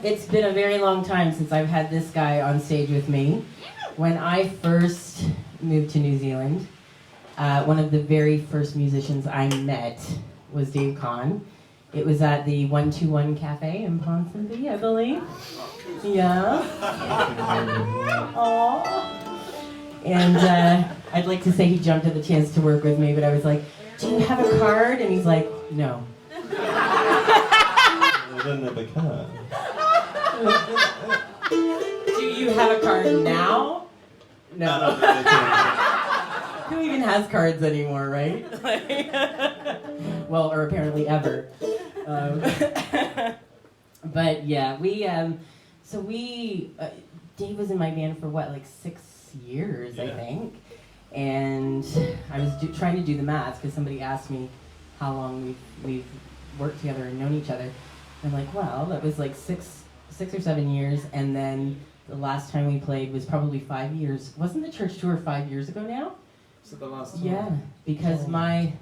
it's been a very long time since I've had this guy on stage with me. When I first moved to New Zealand, one of the very first musicians I met was Dave Kahn. It was at the 121 Cafe in Ponsonby, I believe. Yeah. Aww. And I'd like to say he jumped at the chance to work with me, but I was like, do you have a card? And he's like, no. I didn't have a card. Do you have a card now? No. Who even has cards anymore, right? Well, or apparently ever. But yeah, Dave was in my band for what, like 6 years, yeah. I think. And I was trying to do the math because somebody asked me how long we've worked together and known each other. I'm like, well, that was like six or 7 years, and then the last time we played was probably 5 years. Wasn't the church tour 5 years ago now? Was it the last time? Yeah, because my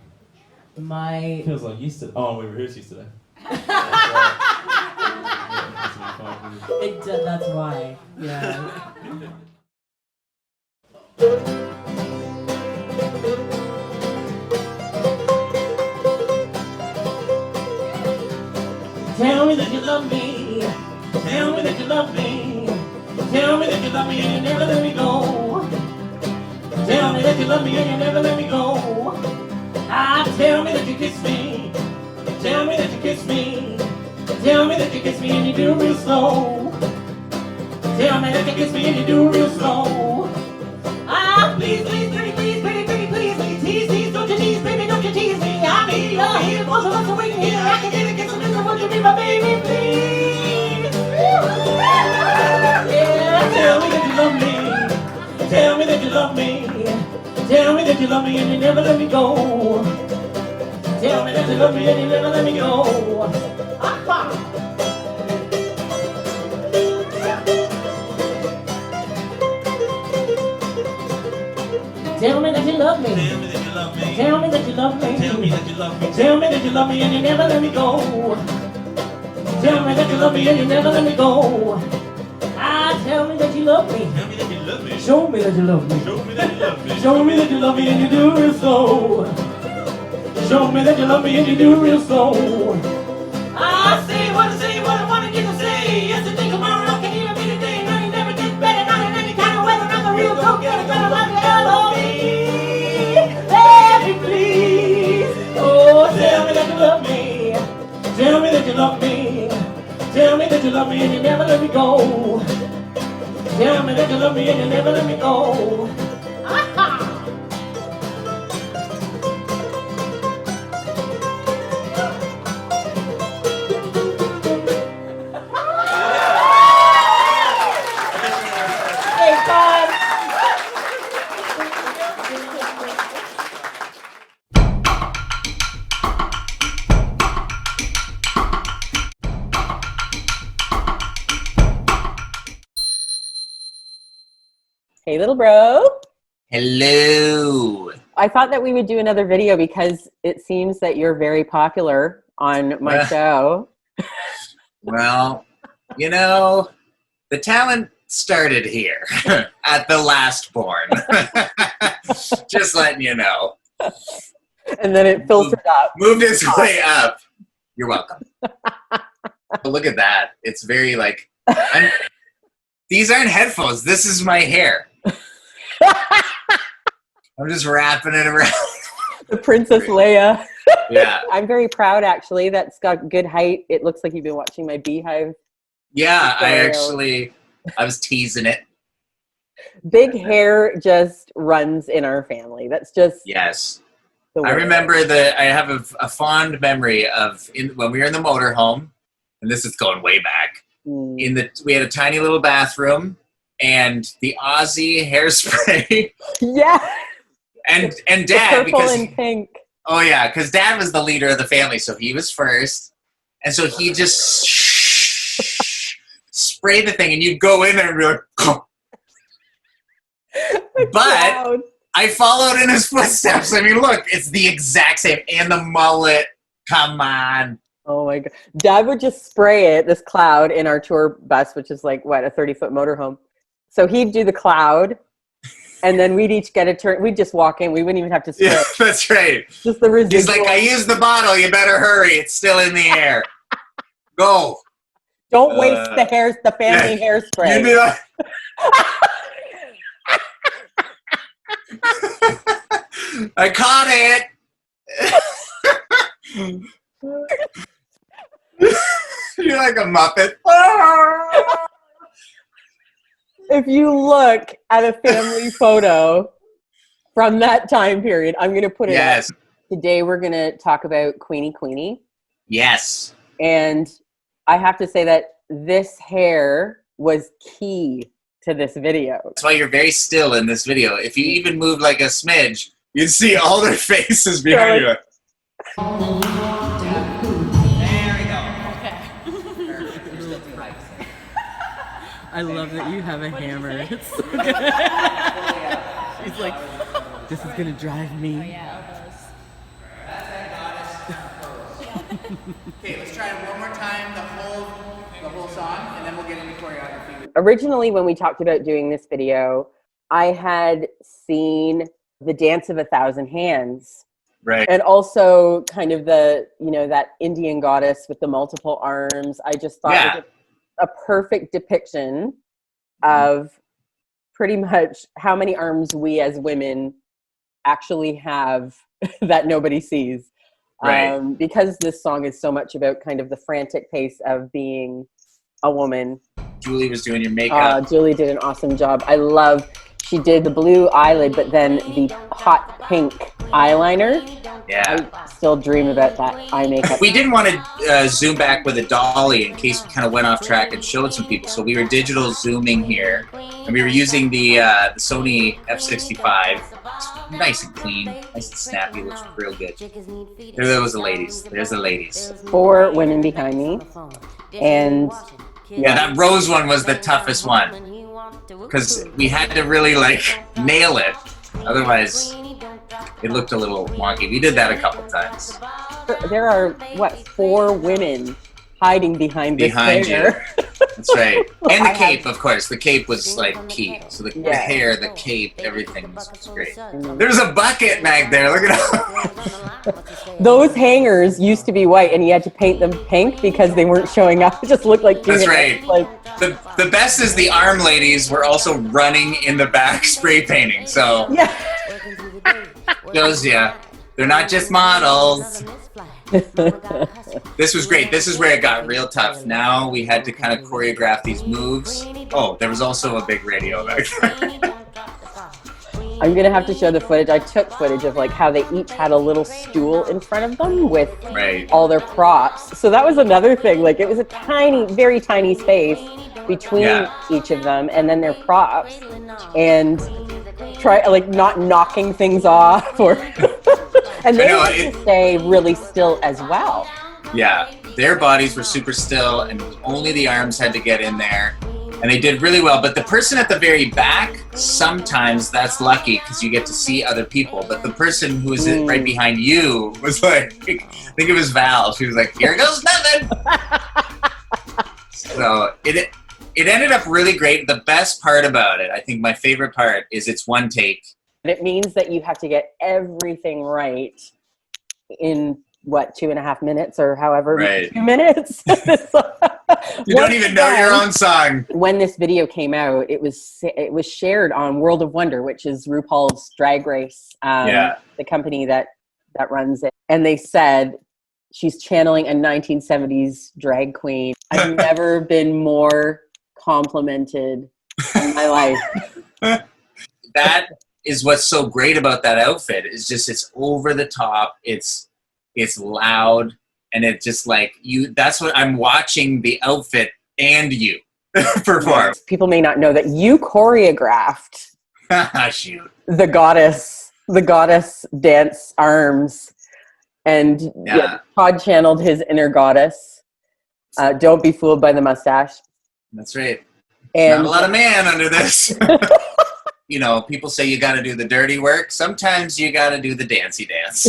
feels like yesterday. Oh, we rehearsed yesterday. That's why. Yeah. Tell me that you love me. Tell me that you love me. Tell me that you love me and you never let me go. Tell me that you love me and you never let me go. Tell me that you kiss me. Tell me that you kiss me. Tell me that you kiss me and you do it real slow. Tell me that you kiss me and you do it real slow. Please, please, pretty, please, pretty, pretty, please, please, tease, tease, don't you tease, baby, don't you tease me. I need your here, both of us are waiting here. I can get it, get some minutes, won't you be my baby, please? Yeah, tell me that you love me. Tell me that you love me. Tell me that you love me and you never let me go. Tell me that you love me and you never let me go. Tell me that you love me. Tell me that you love me. Tell me that you love me. Tell me that you love me and you never let me go. Tell me that you love me and you never let me go. Tell me that you love me. Tell me that you love me. Show me that you love me. Show me that you love me. Show me that you love me and you do it real slow. Show me that you love me and you do it real slow. I say what I wanted you to say. Yesterday, tomorrow, I can even be today. Now you never get better, not in any kind of weather. I'm the real go-getter, gonna love you, L.O.V. Let me please. Oh, tell me that you love me. Tell me that you love me. Tell me that you love me and you never let me go. Tell me that you love me and you never let me go. Hey, little bro. Hello. I thought that we would do another video because it seems that you're very popular on my show. Well, you know, the talent started here at the Last Born. Just letting you know. And then it filtered up. Moved its way up. You're welcome. But look at that. It's very like, these aren't headphones. This is my hair. I'm just wrapping it around. The Princess Leia. Yeah. I'm very proud, actually. That's got good height. It looks like you've been watching my beehive. Yeah, I was teasing it. Big hair just runs in our family. That's just... Yes. I remember that I have a fond memory of when we were in the motorhome, and this is going way back. We had a tiny little bathroom and the Aussie hairspray. Yeah. And Dad, the purple because and pink. Oh yeah, because Dad was the leader of the family, so he was first, and so he just sprayed the thing, and you'd go in there and be like, but I followed in his footsteps. I mean, look, it's the exact same, and the mullet. Come on. Oh my God. Dad would just spray this cloud in our tour bus, which is like, what, a 30-foot motorhome. So he'd do the cloud, and then we'd each get a turn. We'd just walk in. We wouldn't even have to spray. Yeah, that's right. Just the residual. He's like, I used the bottle. You better hurry. It's still in the air. Go. Don't waste the family hairspray. You be like, I caught it. You're like a Muppet. If you look at a family photo from that time period, I'm going to put it up. Today we're going to talk about Queeny. Yes. And I have to say that this hair was key to this video. That's why you're very still in this video. If you even move like a smidge, you'd see all their faces behind you. I love that you have a hammer. It's so good. She's like, this is going to drive me. Oh, yeah, Okay, let's try it one more time, the whole song, and then we'll get into choreography. Originally, when we talked about doing this video, I had seen the Dance of 1,000 Hands. Right. And also kind of the, that Indian goddess with the multiple arms. I just thought it was a perfect depiction of pretty much how many arms we as women actually have that nobody sees. Right. Because this song is so much about kind of the frantic pace of being a woman. Julie was doing your makeup. Julie did an awesome job. She did the blue eyelid, but then the hot pink eyeliner. Yeah. I still dream about that eye makeup. We didn't want to zoom back with a dolly in case we kind of went off track and showed some people. So we were digital zooming here, and we were using the Sony F65. Nice and clean, nice and snappy, looks real good. There's the ladies. There's the ladies. 4 women behind me, and yeah, that rose one was the toughest one because we had to really nail it. Otherwise, it looked a little wonky. We did that a couple times. There are 4 women hiding behind this hair. That's right. And the cape, of course. The cape was key. So the hair, the cape, everything was great. There's a bucket back there. Look at that. Those hangers used to be white, and you had to paint them pink because they weren't showing up. It just looked like. That's right. The best is the arm ladies were also running in the back spray painting. So shows you they're not just models. This was great. This is where it got real tough. Now we had to kind of choreograph these moves. Oh, there was also a big radio back there. I'm going to have to show the footage. I took footage of how they each had a little stool in front of them with all their props. So that was another thing. It was a tiny, very tiny space between each of them and then their props. And try not knocking things off or and they had to stay really still as well. Yeah, their bodies were super still and only the arms had to get in there, and they did really well. But the person at the very back, sometimes that's lucky because you get to see other people, but the person who was right behind you was I think it was Val. She was like, here goes nothing. So it ended up really great. The best part about it, I think my favorite part, is it's one take. It means that you have to get everything right in 2.5 minutes or however 2 minutes. You don't even know your own song. When this video came out, it was shared on World of Wonder, which is RuPaul's Drag Race, the company that runs it. And they said she's channeling a 1970s drag queen. I've never been more complimented in my life. That is what's so great about that outfit. Is just it's over the top. It's loud, and it's just that's what I'm watching, the outfit and you perform. People may not know that you choreographed Shoot. the goddess dance arms, and Todd channeled his inner goddess. Don't be fooled by the mustache. That's right. And not a lot of man under this. People say you got to do the dirty work. Sometimes you got to do the dancey dance.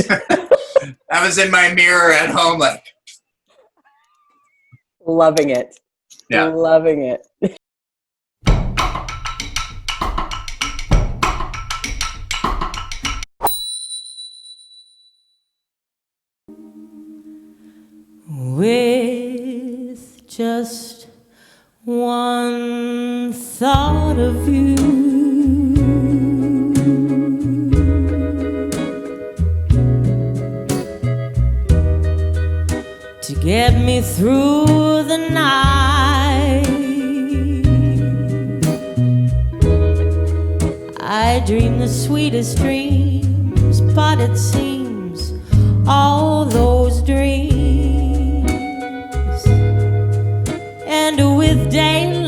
I was in my mirror at home Loving it. Yeah. Loving it. With just one thought of you, to get me through the night, I dream the sweetest dreams, but it seems all those dreams end with daylight.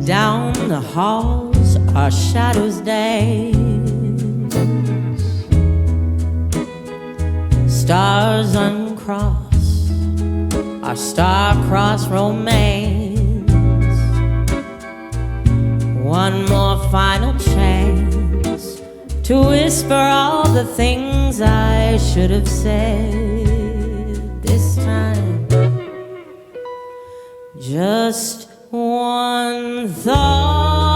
Down the halls our shadows dance, stars uncross our star-crossed romance. One more final chance to whisper all the things I should have said this time. Just one thought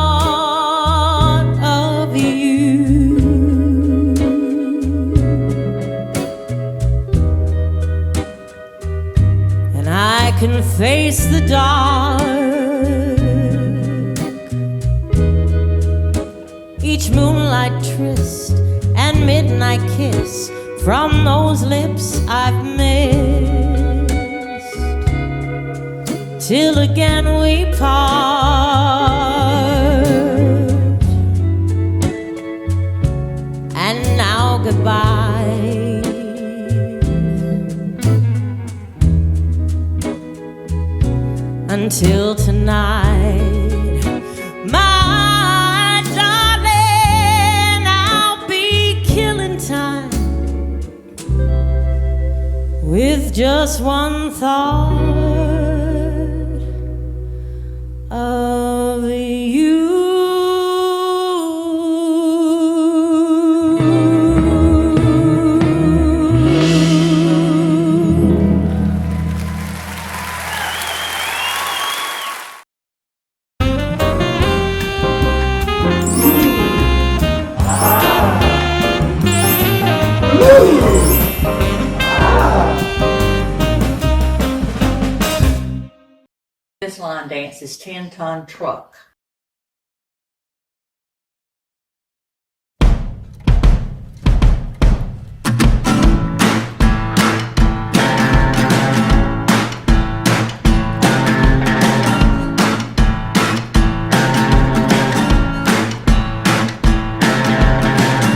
of you, and I can face the dark. Each moonlight tryst and midnight kiss from those lips I've missed, till again we part. And now goodbye. Until tonight, my darling, I'll be killing time with just one thought of you. This line dance is 10-ton truck.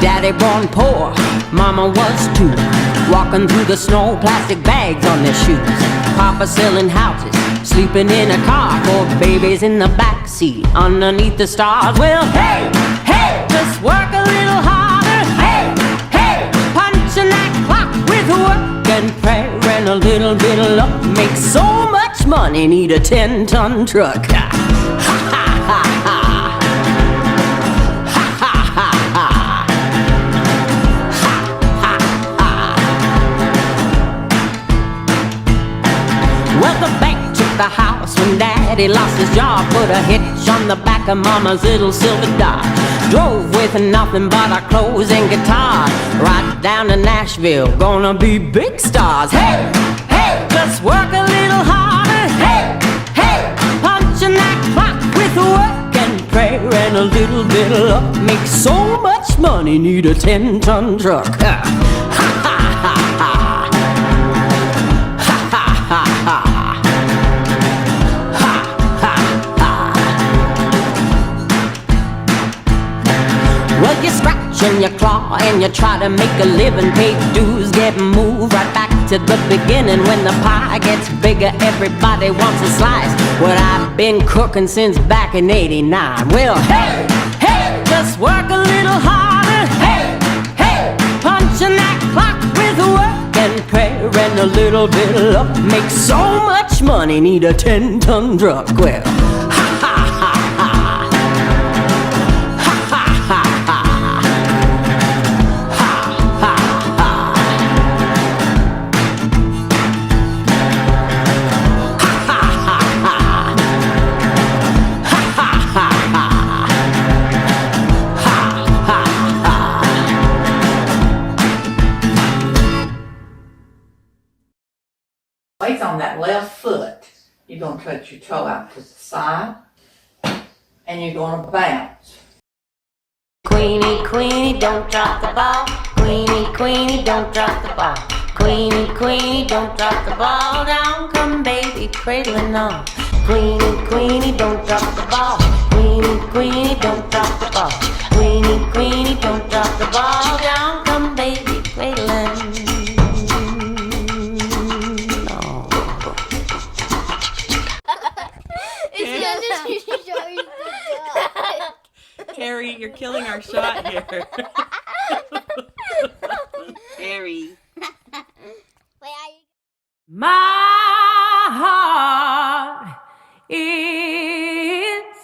Daddy born poor, mama was too. Walking through the snow, plastic bags on their shoes. Papa selling houses, sleeping in a car. 4 babies in the backseat, underneath the stars. Well, hey, hey, just work a little harder. Hey, hey, punching that clock with work and prayer and a little bit of luck. Make so much money, need a 10-ton truck. Ha ha ha ha. Well, the bank took the house when Daddy lost his job. Put a hitch on the back of Mama's little silver Dodge. Drove with nothing but our clothes and guitar. Right down to Nashville, gonna be big stars. Hey, hey, just work a little harder. Hey, hey, punching that clock with work and prayer and a little bit of luck. Make so much money, need a 10-ton truck. Ha ha ha ha. Ha ha ha ha. Well, you scratch and you claw and you try to make a living. Pay dues, get moved right back to the beginning. When the pie gets bigger, everybody wants a slice. What I've been cooking since back in '89. Well, hey, hey, just work a little harder. Hey, hey, punching that clock with work and prayer and a little bit of luck. Make so much money, need a 10-ton truck. Well, ha ha ha ha. Ha ha ha ha. Ha ha ha. on that left foot, you're going to touch your toe out to the side, and you're going to bounce. Queenie, Queenie, don't drop the ball. Queenie, Queenie, don't drop the ball. Queenie, Queenie, don't drop the ball. Down come baby, cradling on. Queenie, Queenie, don't drop the ball. Queenie, Queenie, don't drop the ball. Queenie, Queenie, don't drop the ball. Down come baby, cradling. Carrie, you're killing our shot here. Carrie. My heart is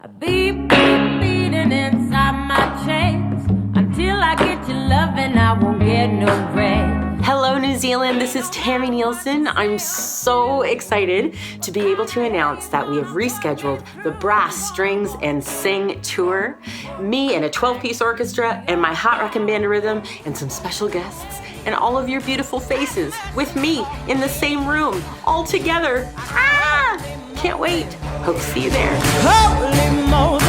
a beep, beep, beating inside my chest. Until I get your loving, I won't get no rest. Hello, New Zealand. This is Tami Neilson. I'm so excited to be able to announce that we have rescheduled the Brass, Strings, and Sing tour. Me and a 12-piece orchestra and my Hot Rockin' Band of Rhythm and some special guests and all of your beautiful faces with me in the same room, all together. Ah! Can't wait. Hope to see you there. Holy moly.